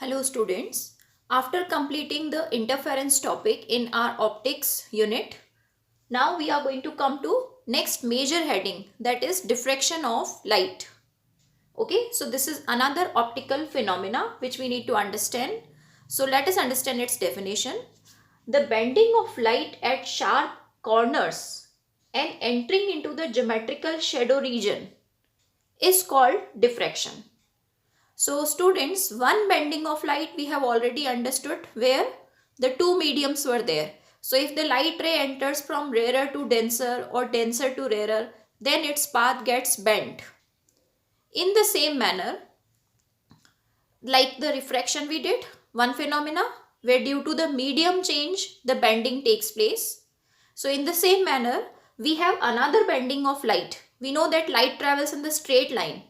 Hello students. After completing the interference topic in our optics unit, now we are going to come to next major heading, that is diffraction of light. Okay, so this is another optical phenomena which we need to understand. So let us understand its definition. The bending of light at sharp corners and entering into the geometrical shadow region is called diffraction. So students, one bending of light we have already understood, where the two mediums were there. So if the light ray enters from rarer to denser or denser to rarer, then its path gets bent. In the same manner, like the refraction we did, one phenomena where due to the medium change, the bending takes place. So in the same manner, we have another bending of light. We know that light travels in the straight line,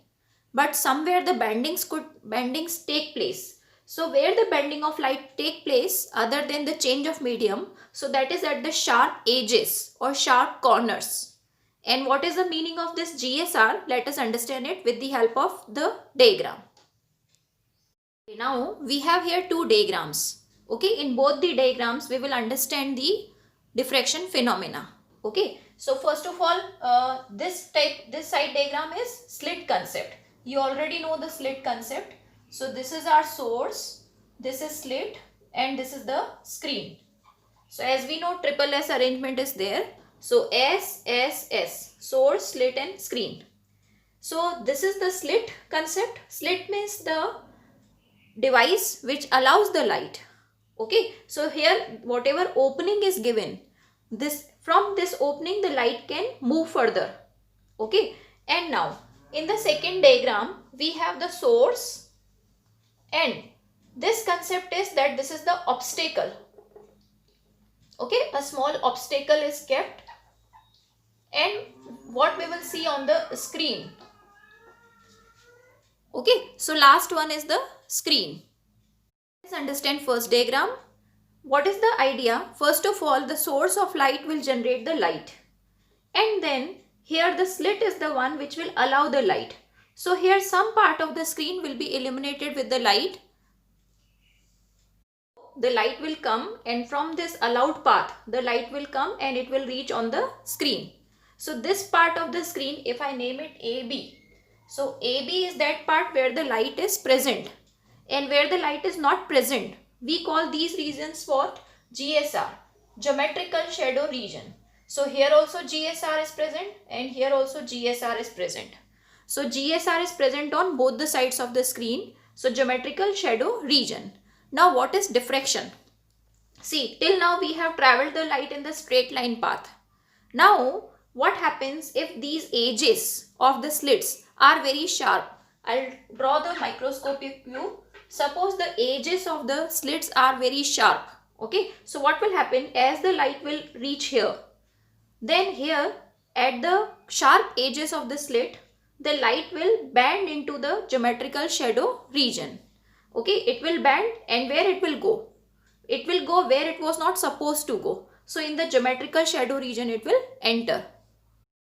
but somewhere the bendings take place. So where the bending of light take place other than the change of medium, so that is at the sharp edges or sharp corners. And what is the meaning of this GSR? Let us understand it with the help of the diagram. Now we have here two diagrams. Okay, in both the diagrams we will understand the diffraction phenomena. Okay, so first of all, this side diagram is slit concept. You already know the slit concept. So this is our source, this is slit, and this is the screen. So as we know, triple S arrangement is there. So S, source, slit and screen. So this is the slit concept. Slit means the device which allows the light. Okay, so here whatever opening is given, from this opening the light can move further. Okay, and now in the second diagram we have the source, and this concept is that this is the obstacle. Okay, a small obstacle is kept, and what we will see on the screen. Okay, so last one is the screen. Let's understand first diagram. What is the idea? First of all, the source of light will generate the light, and then here the slit is the one which will allow the light. So here some part of the screen will be illuminated with the light. The light will come, and from this allowed path the light will come and it will reach on the screen. So this part of the screen, if I name it AB, so AB is that part where the light is present, and where the light is not present we call these regions what? GSR, geometrical shadow region. So here also GSR is present and here also GSR is present. So GSR is present on both the sides of the screen. So geometrical shadow region. Now what is diffraction? See, till now we have traveled the light in the straight line path. Now what happens if these edges of the slits are very sharp? I'll draw the microscopic view. Suppose the edges of the slits are very sharp. Okay, so what will happen as the light will reach here? Then here at the sharp edges of the slit, the light will bend into the geometrical shadow region. Okay, it will bend, and where it will go? It will go where it was not supposed to go. So in the geometrical shadow region it will enter.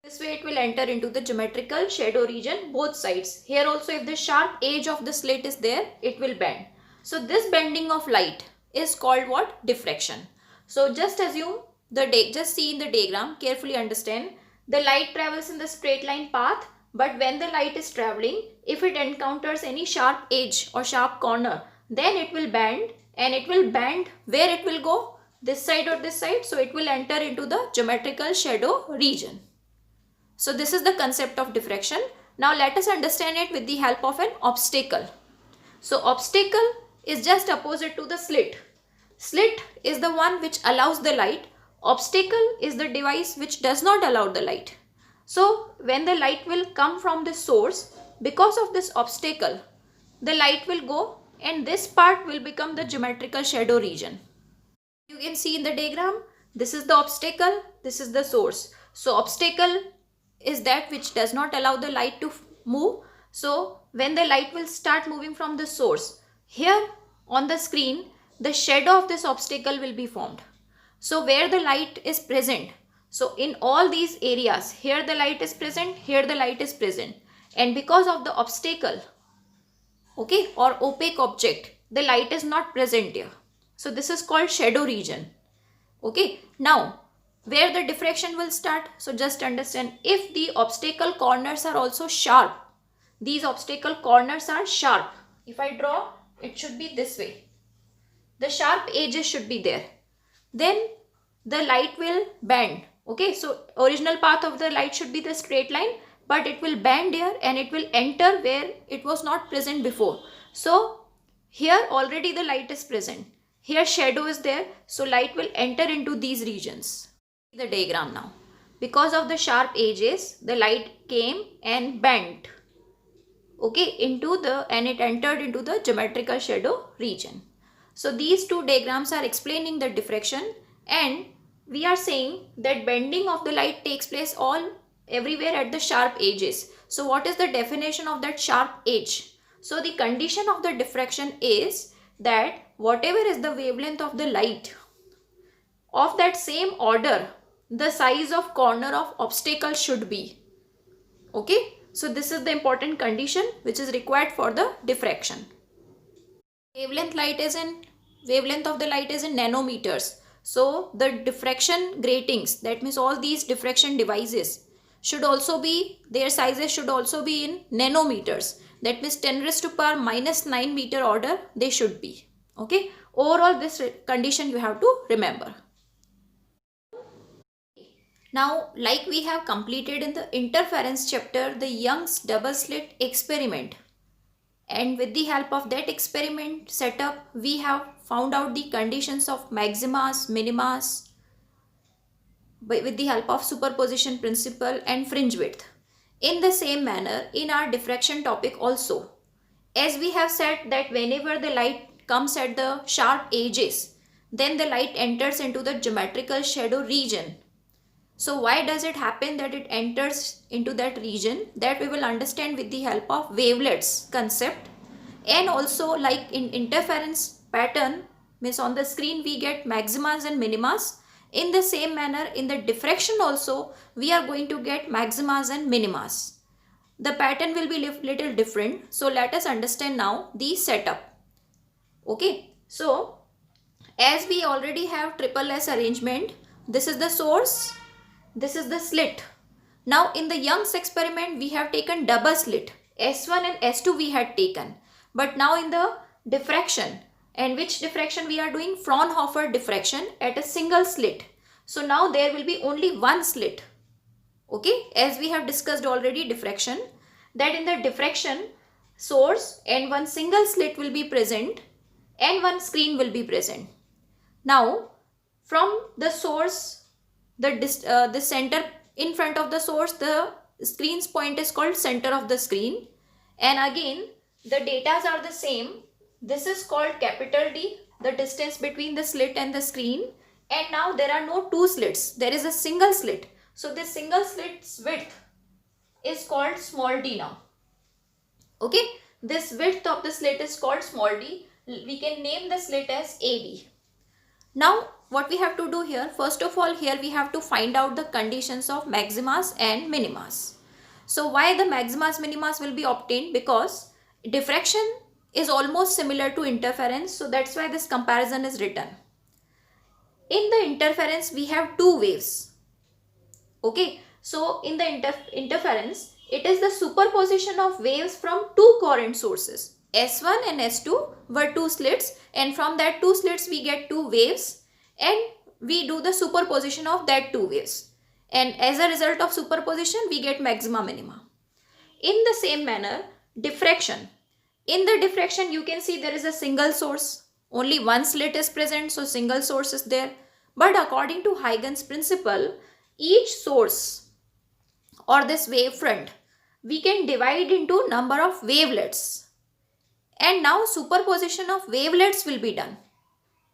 This way it will enter into the geometrical shadow region both sides. Here also if the sharp edge of the slit is there, it will bend. So this bending of light is called what? Diffraction. So just assume just see in the diagram, carefully understand. The light travels in the straight line path, but when the light is traveling, if it encounters any sharp edge or sharp corner, then it will bend, and it will bend where it will go? This side or this side. So it will enter into the geometrical shadow region. So this is the concept of diffraction. Now let us understand it with the help of an obstacle. So obstacle is just opposite to the slit. Slit is the one which allows the light. Obstacle is the device which does not allow the light. So when the light will come from the source, because of this obstacle, the light will go, and this part will become the geometrical shadow region. You can see in the diagram, this is the obstacle, this is the source. So obstacle is that which does not allow the light to move. So when the light will start moving from the source, here on the screen the shadow of this obstacle will be formed. So where the light is present, so in all these areas, here the light is present, here the light is present, and because of the obstacle, okay, or opaque object, the light is not present here. So this is called shadow region. Okay, now where the diffraction will start? So just understand, if the obstacle corners are also sharp, these obstacle corners are sharp. If I draw, it should be this way. The sharp edges should be there. Then the light will bend. Okay, so original path of the light should be the straight line, but it will bend here and it will enter where it was not present before. So here already the light is present. Here shadow is there, so light will enter into these regions. The diagram now. Because of the sharp edges, the light came and bent. Okay, and it entered into the geometrical shadow region. So these two diagrams are explaining the diffraction, and we are saying that bending of the light takes place everywhere at the sharp edges. So what is the definition of that sharp edge? So the condition of the diffraction is that whatever is the wavelength of the light, of that same order, the size of corner of obstacle should be. Okay, so this is the important condition which is required for the diffraction. Wavelength of the light is in nanometers. So the diffraction gratings, that means all these diffraction devices, should also be, their sizes should also be in nanometers. That means 10 raised to power minus 9 meter order they should be. Okay, overall this condition you have to remember. Now, like we have completed in the interference chapter, the Young's double slit experiment. And with the help of that experiment setup, we have found out the conditions of maximas, minimas, with the help of superposition principle and fringe width. In the same manner, in our diffraction topic also, as we have said that whenever the light comes at the sharp edges, then the light enters into the geometrical shadow region. So why does it happen that it enters into that region? That we will understand with the help of wavelets concept. And also, like in interference pattern, means on the screen we get maximas and minimas. In the same manner, in the diffraction also, we are going to get maximas and minimas. The pattern will be little different. So let us understand now the setup. Okay, so as we already have triple S arrangement, this is the source, this is the slit. Now in the Young's experiment, we have taken double slit. S1 and S2 we had taken. But now in the diffraction, and which diffraction we are doing? Fraunhofer diffraction at a single slit. So now there will be only one slit. Okay, as we have discussed already diffraction, that in the diffraction source and one single slit will be present and one screen will be present. Now from the source, the center in front of the source, the screen's point is called center of the screen, and again the datas are the same. This is called capital D, the distance between the slit and the screen, and now there are no two slits, there is a single slit. So this single slit's width is called small d now. Okay, this width of the slit is called small d. We can name the slit as AB. Now what we have to do here, first of all, here we have to find out the conditions of maximas and minimas. So why the maximas minimas will be obtained? Because diffraction is almost similar to interference, so that's why this comparison is written. In the interference we have two waves. Okay, so in the interference, it is the superposition of waves from two coherent sources. S1 and S2 were two slits, and from that two slits we get two waves, and we do the superposition of that two waves, and as a result of superposition we get maxima minima. In the same manner, diffraction. In the diffraction you can see there is a single source, only one slit is present, so single source is there. But according to Huygens principle, each source or this wavefront we can divide into number of wavelets, and now superposition of wavelets will be done.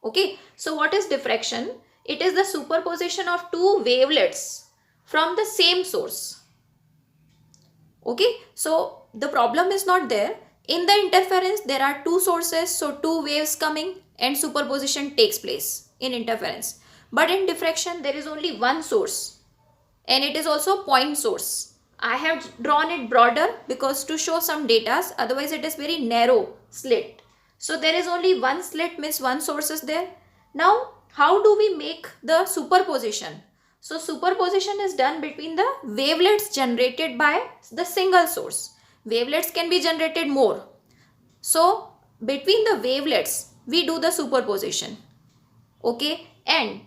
Okay, so what is diffraction? It is the superposition of two wavelets from the same source. Okay, so the problem is not there. In the interference there are two sources, so two waves coming and superposition takes place in interference. But in diffraction there is only one source, and it is also point source. I have drawn it broader because to show some data, otherwise it is very narrow slit. So there is only one slit, means one source is there. Now how do we make the superposition? So superposition is done between the wavelets generated by the single source. Wavelets can be generated more. So between the wavelets we do the superposition. Okay, and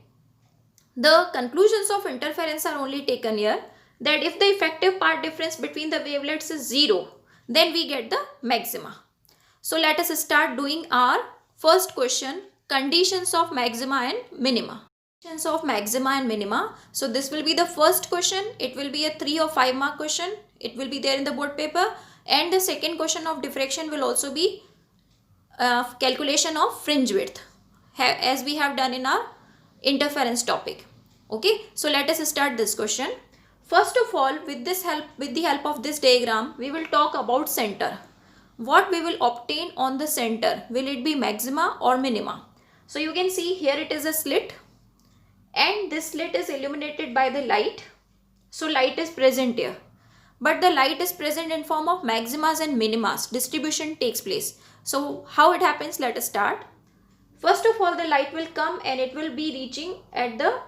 the conclusions of interference are only taken here, that if the effective part difference between the wavelets is 0, then we get the maxima. So let us start doing our first question, conditions of maxima and minima. Conditions of maxima and minima. So this will be the first question. It will be a 3 or 5 mark question. It will be there in the board paper. And the second question of diffraction will also be calculation of fringe width, as we have done in our interference topic. Okay, so let us start this question. First of all, with the help of this diagram, we will talk about center. What we will obtain on the center, will it be maxima or minima? So you can see here it is a slit, and this slit is illuminated by the light. So light is present here, but the light is present in form of maximas and minimas. Distribution takes place. So how it happens, let us start. First of all, the light will come and it will be reaching at the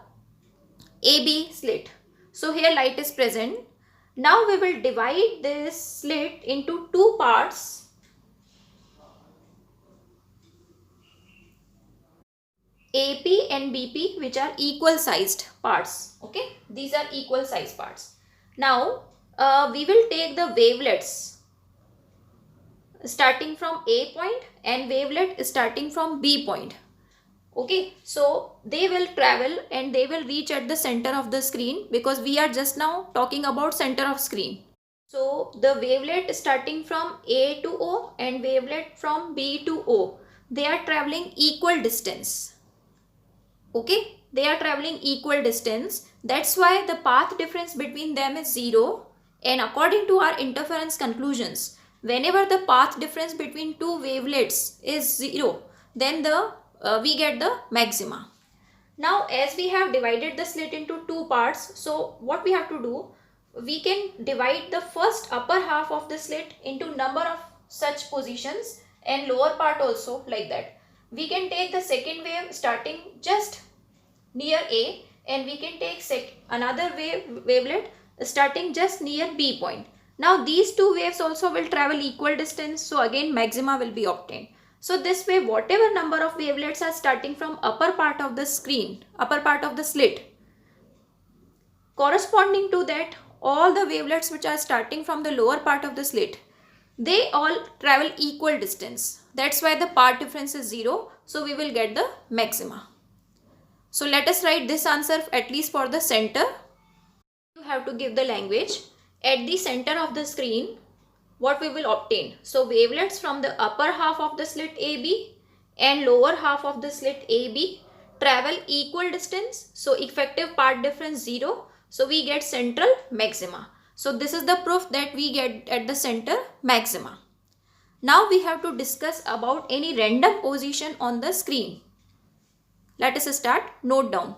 AB slit. So here light is present. Now we will divide this slit into two parts. AP and BP, which are equal sized parts. Okay, these are equal sized parts. Now we will take the wavelets starting from A point and wavelet starting from B point. Okay, so they will travel and they will reach at the center of the screen, because we are just now talking about center of screen. So the wavelet starting from A to O and wavelet from B to O, they are traveling equal distance. Okay, they are traveling equal distance. That's why the path difference between them is 0. And according to our interference conclusions, whenever the path difference between two wavelets is 0, then we get the maxima. Now as we have divided the slit into two parts, so what we have to do, we can divide the first upper half of the slit into number of such positions and lower part also, like that. We can take the second wave starting just near A, and we can take another wavelet starting just near B point. Now these two waves also will travel equal distance, so again maxima will be obtained. So this way, whatever number of wavelets are starting from upper part of the screen, upper part of the slit, corresponding to that, all the wavelets which are starting from the lower part of the slit, they all travel equal distance. That's why the path difference is 0. So we will get the maxima. So let us write this answer at least for the center. You have to give the language. At the center of the screen, what we will obtain? So wavelets from the upper half of the slit AB and lower half of the slit AB travel equal distance. So effective path difference 0. So we get central maxima. So this is the proof that we get at the center maxima. Now we have to discuss about any random position on the screen. Let us start. Note down.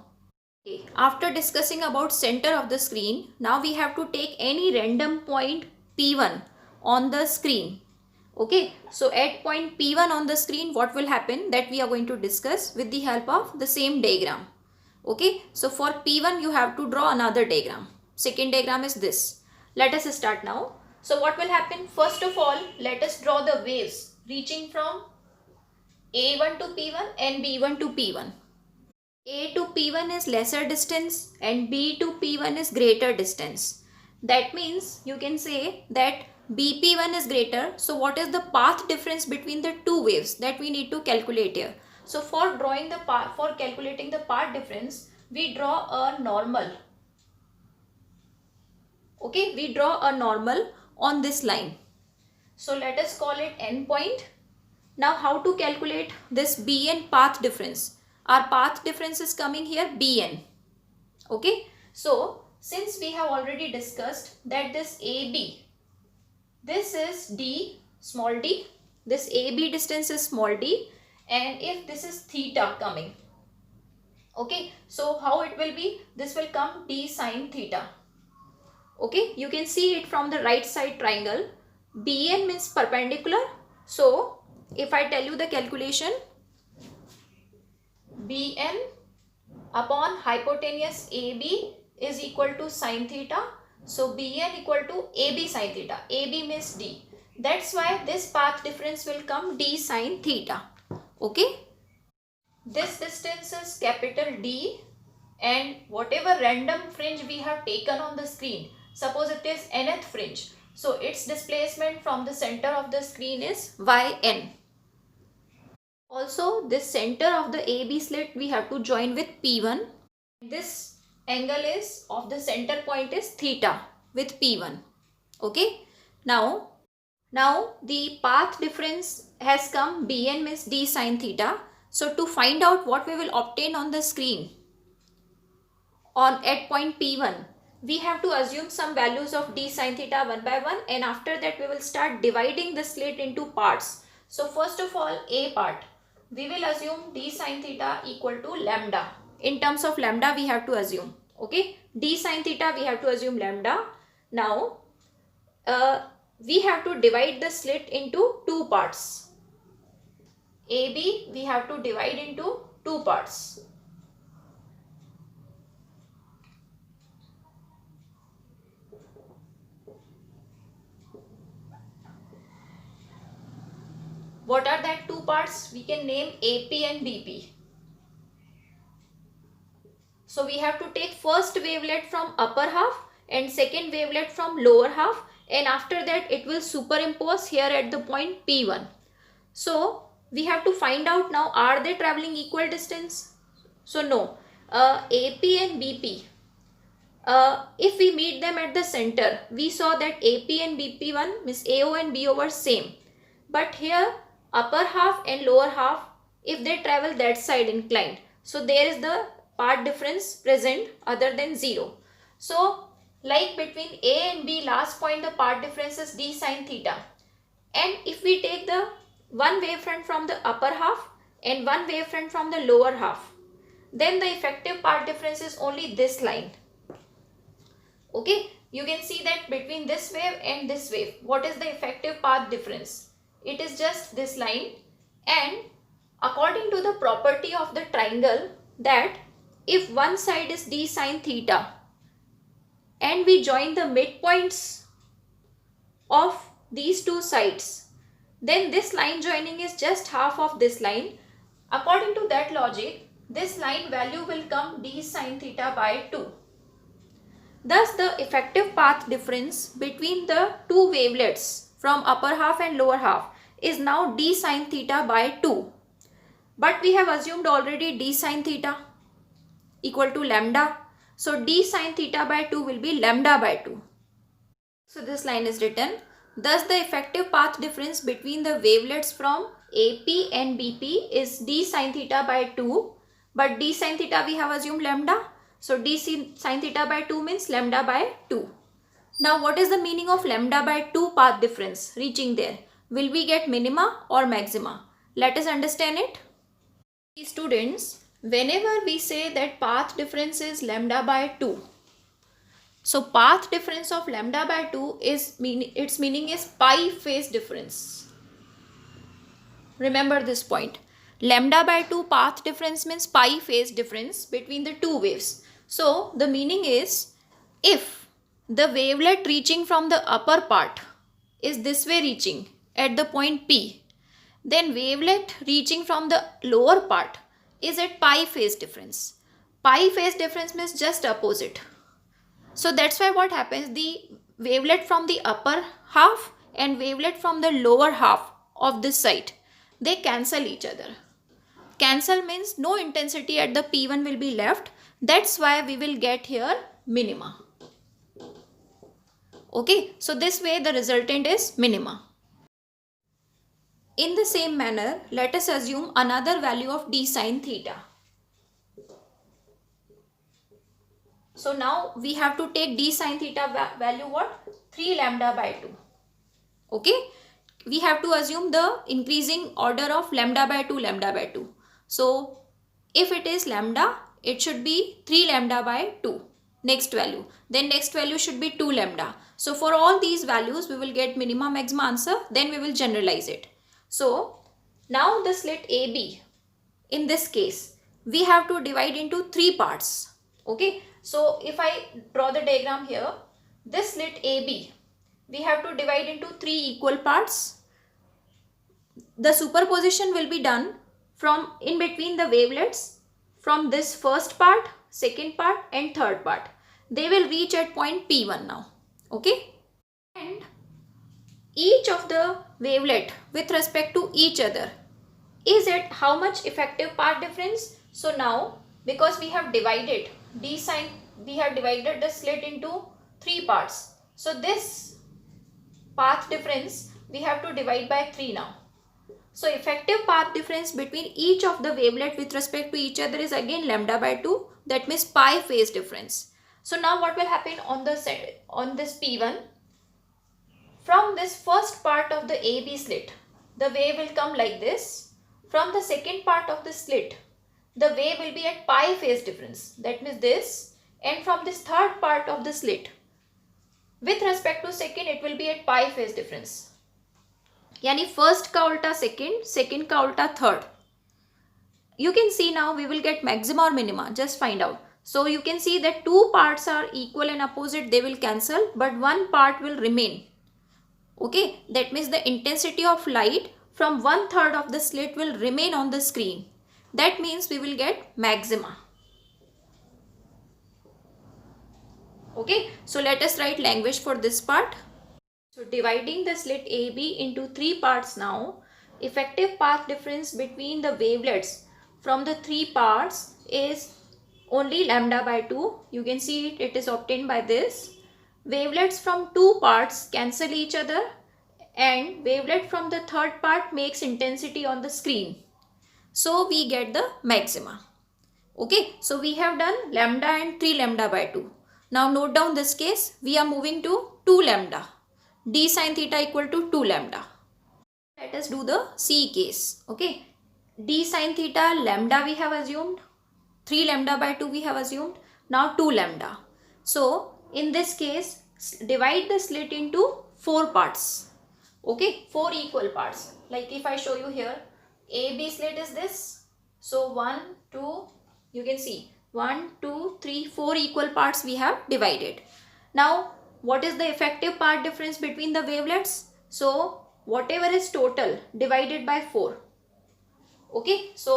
Okay. After discussing about center of the screen, now we have to take any random point P1 on the screen. Okay, so at point P1 on the screen, what will happen, that we are going to discuss with the help of the same diagram. Okay, so for P1 you have to draw another diagram. Second diagram is this. Let us start now. So what will happen? First of all, let us draw the waves reaching from A1 to P1 and B1 to P1. A to P1 is lesser distance and B to P1 is greater distance. That means you can say that BP1 is greater. So what is the path difference between the two waves that we need to calculate here? So for drawing the path, for calculating the path difference, we draw a normal. Okay, we draw a normal on this line. So let us call it N point. Now how to calculate this BN path difference? Our path difference is coming here BN. Okay, so since we have already discussed that this AB, this is D, small d, this AB distance is small d, and if this is theta coming, okay, so how it will be, this will come d sine theta. Okay, you can see it from the right side triangle. BN means perpendicular, so if I tell you the calculation, Bn upon hypotenuse AB is equal to sine theta. So Bn equal to AB sine theta. AB means D. That's why this path difference will come D sine theta. Okay. This distance is capital D, and whatever random fringe we have taken on the screen, suppose it is nth fringe, so its displacement from the center of the screen is yn. Also, this center of the AB slit we have to join with P1. This angle is of the center point is theta with P1. Okay. Now the path difference has come, Bn means D sine theta. So to find out what we will obtain on the screen at point P1, we have to assume some values of D sine theta one by one, and after that we will start dividing the slit into parts. So first of all, A part, we will assume D sine theta equal to lambda. In terms of lambda we have to assume, okay, D sine theta we have to assume lambda. Now we have to divide the slit into two parts. AB we have to divide into two parts. What are that two parts? We can name AP and BP. So we have to take first wavelet from upper half and second wavelet from lower half, and after that it will superimpose here at the point P1. So we have to find out now, are they traveling equal distance? So no, AP and BP, if we meet them at the center, we saw that AP and BP1 means AO and BO were same. But here upper half and lower half, if they travel that side inclined, so there is the part difference present other than 0. So like between A and B last point, the part difference is D sine theta. And if we take the one wavefront from the upper half and one wavefront from the lower half, then the effective part difference is only this line. Okay, you can see that between this wave and this wave, what is the effective path difference? It is just this line. And according to the property of the triangle, that if one side is D sine theta and we join the midpoints of these two sides, then this line joining is just half of this line. According to that logic, this line value will come D sine theta by 2. Thus the effective path difference between the two wavelets from upper half and lower half is now D sine theta by 2. But we have assumed already D sine theta equal to lambda. So D sine theta by 2 will be lambda by 2. So this line is written. Thus the effective path difference between the wavelets from AP and BP is D sine theta by 2. But D sine theta we have assumed lambda. So D sine theta by 2 means lambda by 2. Now what is the meaning of lambda by 2 path difference reaching there? Will we get minima or maxima? Let us understand it. Students, whenever we say that path difference is lambda by 2, so path difference of lambda by 2 is its meaning is pi phase difference. Remember this point. Lambda by 2 path difference means pi phase difference between the two waves. So the meaning is, if the wavelet reaching from the upper part is this way reaching at the point P, then wavelet reaching from the lower part is at pi phase difference. Pi phase difference means just opposite. So that's why what happens, the wavelet from the upper half and wavelet from the lower half of this side, they cancel each other. Cancel means no intensity at the P1 will be left. That's why we will get here minima. Okay, so this way the resultant is minima. In the same manner, let us assume another value of D sine theta. So now we have to take D sine theta value what? 3 lambda by 2. Okay. We have to assume the increasing order of lambda by 2, lambda by 2. So if it is lambda, it should be 3 lambda by 2. Next value. Then next value should be 2 lambda. So for all these values, we will get minima, maxima answer. Then we will generalize it. So Now the slit AB, in this case, we have to divide into three parts. Okay, so if I draw the diagram here, this slit AB, we have to divide into three equal parts. The superposition will be done from in between the wavelets from this first part, second part and third part. They will reach at point P1 now. Okay, and each of the wavelet with respect to each other is at how much effective path difference. So now, because we have divided we have divided the slit into three parts. So this path difference we have to divide by 3 now. So effective path difference between each of the wavelet with respect to each other is again lambda by 2. That means pi phase difference. So now what will happen on this P1? From this first part of the AB slit, the wave will come like this. From the second part of the slit, the wave will be at pi phase difference. That means this. And from this third part of the slit, with respect to second, it will be at pi phase difference. Yani first का उल्टा second, second का उल्टा third. You can see now we will get maxima or minima. Just find out. So you can see that two parts are equal and opposite. They will cancel, but one part will remain. Okay, that means the intensity of light from 1/3 of the slit will remain on the screen. That means we will get maxima. Okay, so let us write language for this part. So dividing the slit AB into three parts now, effective path difference between the wavelets from the three parts is only lambda by 2. You can see it is obtained by this. Wavelets from two parts cancel each other and wavelet from the third part makes intensity on the screen. So we get the maxima. Okay, so we have done lambda and 3 lambda by 2. Now note down this case, we are moving to 2 lambda. D sin theta equal to 2 lambda. Let us do the C case. Okay, D sin theta lambda we have assumed, 3 lambda by 2 we have assumed, now 2 lambda. So in this case, divide the slit into 4 parts. Okay, 4 equal parts. Like if I show you here, AB slit is this. So 1, 2, you can see 1, 2, 3, 4 equal parts we have divided. Now what is the effective path difference between the wavelets? So whatever is total divided by 4. Okay, so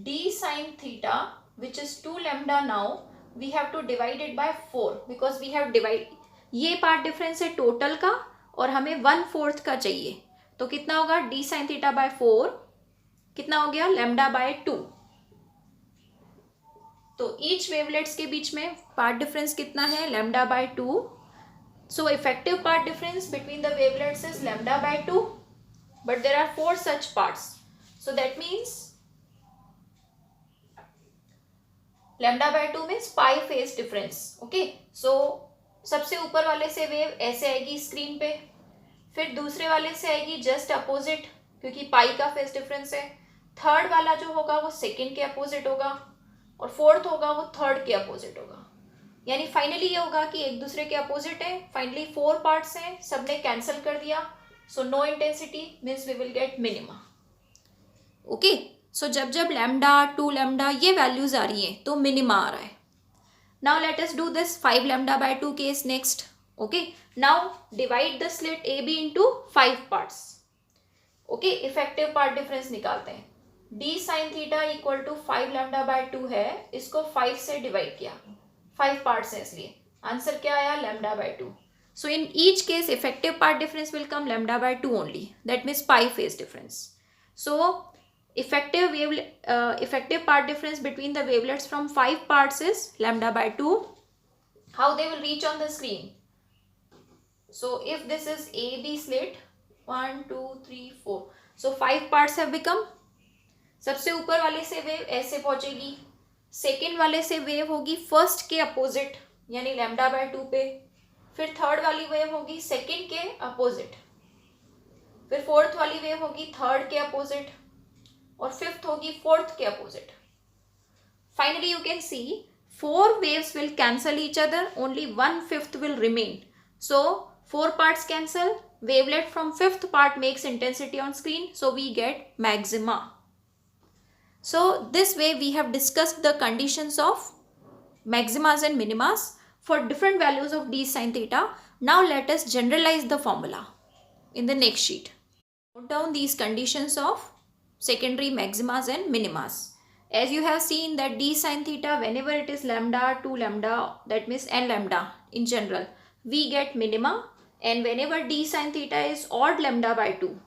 D sin theta, which is 2 lambda, now we have to divide it by 4 because we have divided. ये path difference है total का और हमें 1/4 का चाहिए. तो कितना होगा? D sin theta by 4 कितना हो गया? Lambda by 2. तो ईच वेवलेट्स के बीच में पार्ट डिफरेंस कितना है? Lambda by 2. So effective part difference between the wavelets is lambda by 2, but there are 4 such parts. So that means lambda by 2 means pi phase difference. Okay, so सबसे ऊपर वाले से wave ऐसे आएगी screen पे, फिर दूसरे वाले से आएगी जस्ट अपोजिट क्योंकि पाई का फेज डिफरेंस है. थर्ड वाला जो होगा वो सेकेंड के अपोजिट होगा और फोर्थ होगा वो थर्ड के अपोजिट होगा. यानी फाइनली ये होगा कि एक दूसरे के अपोजिट है. फाइनली 4 पार्ट्स हैं, सबने कैंसिल कर दिया. So no intensity means we will get minima. Okay, so जब जब लैम्डा 2 लैम्डा ये वैल्यूज आ रही हैं तो मिनिमा आ रहा है. Now let us do this 5 lambda by 2 case next. Okay, now divide the slit A B into 5 parts. Okay, effective part difference निकालते हैं. D sine theta equal to 5 lambda by 2 है, इसको 5 से डिवाइड किया. 5 parts है इसलिए answer क्या आया? Lambda by 2. So in each case effective part difference will come lambda by 2 only. That means pi phase difference. So effective part difference between the wavelets from 5 parts is lambda by 2. How they will reach on the screen? So if this is AB slit, 1, 2, 3, 4. So 5 parts have become. सबसे ऊपर वाले से wave ऐसे पहुंचेगी, second वाले से wave होगी first के अपोजिट यानी लैम्डा बाय 2 पे, फिर थर्ड वाली वेव होगी सेकेंड के अपोजिट, फिर फोर्थ वाली वेव होगी थर्ड के अपोजिट और फिफ्थ होगी फोर्थ के opposite. Finally you can see 4 waves will cancel each other, only 1/5 will remain. So 4 parts cancel, wavelet from fifth part makes intensity on screen, so we get maxima. So this way we have discussed the conditions of maximas and minimas for different values of d sine theta. Now let us generalize the formula in the next sheet. Note down these conditions of secondary maximas and minimas. As you have seen that d sine theta, whenever it is lambda 2 lambda, that means n lambda in general, we get minima, and whenever d sine theta is odd lambda by 2,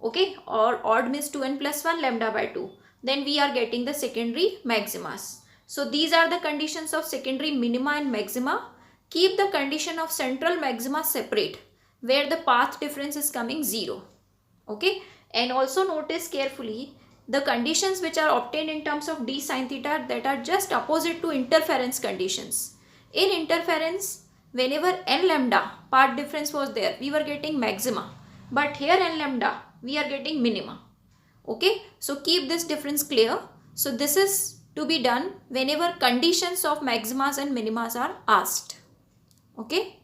okay, or odd means 2n plus 1 lambda by 2, then we are getting the secondary maximas. So these are the conditions of secondary minima and maxima. Keep the condition of central maxima separate, where the path difference is coming 0. Okay, and also notice carefully the conditions which are obtained in terms of d sine theta, that are just opposite to interference conditions. In interference, whenever n lambda path difference was there, we were getting maxima, but here n lambda we are getting minima. Okay, so keep this difference clear. So this is to be done whenever conditions of maximas and minimas are asked. Okay.